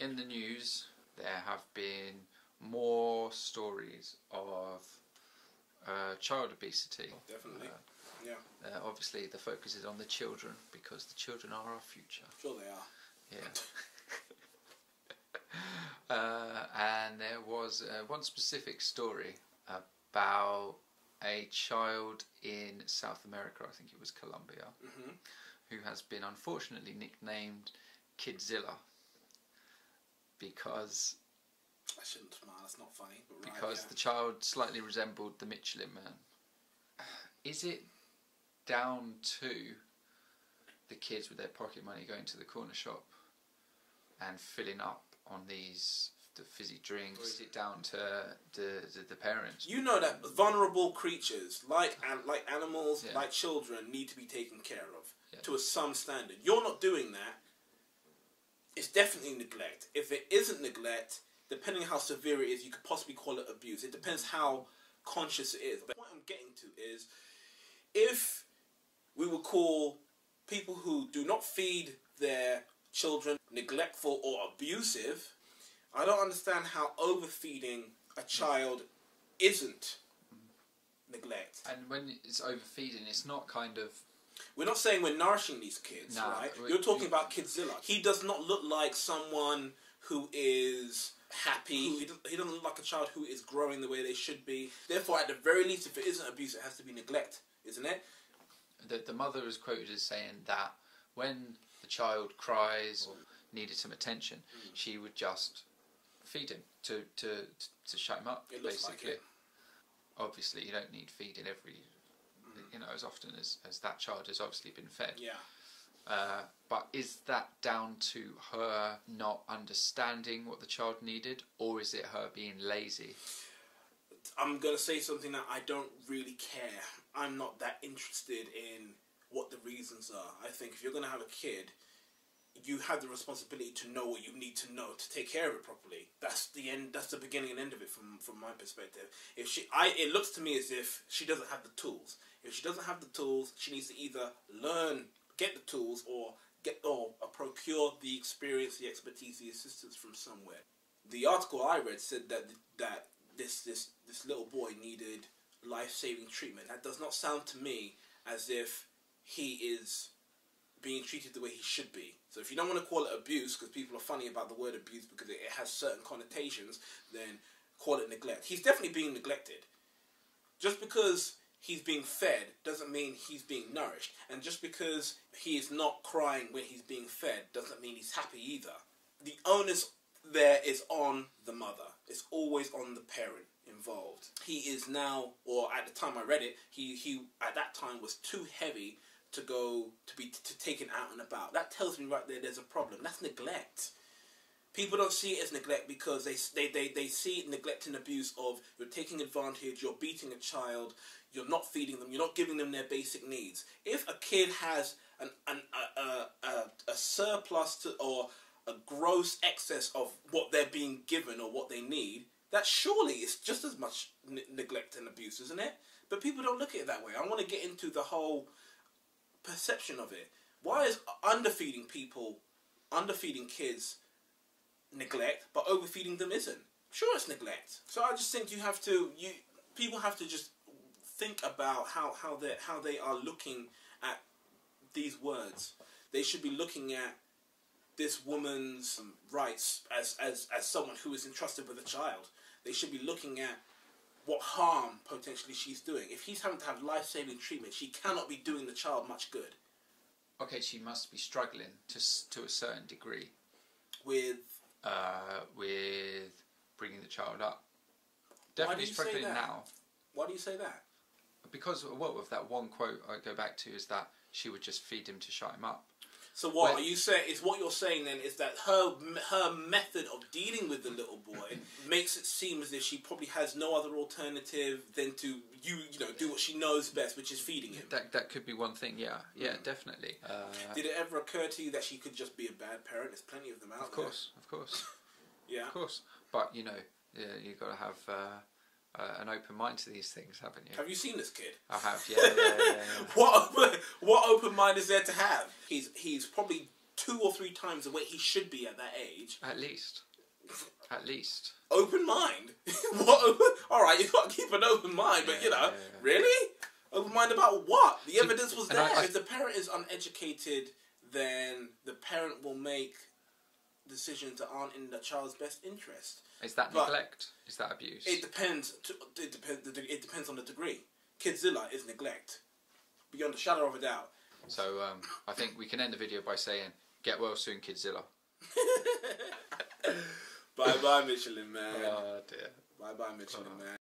in the news there have been more stories of child obesity. Definitely. Obviously the focus is on the children because the children are our future. Sure they are. Yeah. And there was one specific story about a child in South America, I think it was Colombia, who has been unfortunately nicknamed Kidzilla because... I shouldn't smile, that's not funny. But right, because the child slightly resembled the Michelin Man. Is it down to the kids with their pocket money going to the corner shop and filling up on the fizzy drinks, or is it down to the parents? You know that vulnerable creatures, like animals, like children, need to be taken care of to some standard. You're not doing that. It's definitely neglect. If it isn't neglect, depending on how severe it is, you could possibly call it abuse. It depends how conscious it is. But what I'm getting to is, if we would call people who do not feed their children neglectful or abusive, I don't understand how overfeeding a child isn't neglect. And when it's overfeeding, it's not kind of... We're not saying we're nourishing these kids, right? You're talking about Kidzilla. He does not look like someone who is happy. He doesn't look like a child who is growing the way they should be. Therefore, at the very least, if it isn't abuse, it has to be neglect, isn't it? The mother is quoted as saying that when the child cries or needed some attention, she would just feed him to shut him up, it looks basically. Like it. Obviously, you don't need feeding as often as that child has obviously been fed. Yeah. But is that down to her not understanding what the child needed, or is it her being lazy? I'm going to say something that I don't really care. I'm not that interested in what the reasons are. I think if you're going to have a kid, you have the responsibility to know what you need to know to take care of it properly. That's the end. That's the beginning and end of it from my perspective. It looks to me as if she doesn't have the tools. If she doesn't have the tools, she needs to either get the tools, or procure the experience, the expertise, the assistance from somewhere. The article I read said that this little boy needed life-saving treatment. That does not sound to me as if he is being treated the way he should be. So if you don't want to call it abuse, because people are funny about the word abuse because it has certain connotations, then call it neglect. He's definitely being neglected. Just because he's being fed doesn't mean he's being nourished. And just because he is not crying when he's being fed doesn't mean he's happy either. The onus there is on the mother. It's always on the parent involved. He is now, or at the time I read it, he at that time was too heavy to be taken out and about. That tells me right there's a problem. That's neglect. People don't see it as neglect because they see neglect and abuse of you're taking advantage, you're beating a child, you're not feeding them, you're not giving them their basic needs. If a kid has a surplus or a gross excess of what they're being given or what they need, that surely is just as much neglect and abuse, isn't it? But people don't look at it that way. I want to get into the whole perception of it. Why is underfeeding kids neglect, but overfeeding them isn't? Sure, it's neglect. So I just think people have to just think about how they are looking at these words. They should be looking at this woman's rights as someone who is entrusted with a child. They should be looking at what harm potentially she's doing. If he's having to have life-saving treatment, she cannot be doing the child much good. Okay, she must be struggling to a certain degree with bringing the child up. Definitely struggling now. Why do you say that? Because with that one quote I go back to is that she would just feed him to shut him up. So what are you saying? Is what you're saying then is that her method of dealing with the little boy makes it seem as if she probably has no other alternative than to do what she knows best, which is feeding him. That could be one thing. Yeah, definitely. Did it ever occur to you that she could just be a bad parent? There's plenty of them out there. Of course. Yeah. Of course. But you've got to have an open mind to these things, haven't you? Have you seen this kid? I have. Yeah. What open mind is there to have? He's probably 2 or 3 times the weight he should be at that age. At least. At least. Open mind. What? All right, you got to keep an open mind, but really, open mind about what? The evidence was there. If the parent is uneducated, then the parent will make decisions that aren't in the child's best interest. Is that neglect? Is that abuse? It depends. It depends on the degree. Kidzilla is neglect, beyond a shadow of a doubt. So I think we can end the video by saying, "Get well soon, Kidzilla." Bye bye, Michelin Man. Oh dear. Bye bye, Michelin Man.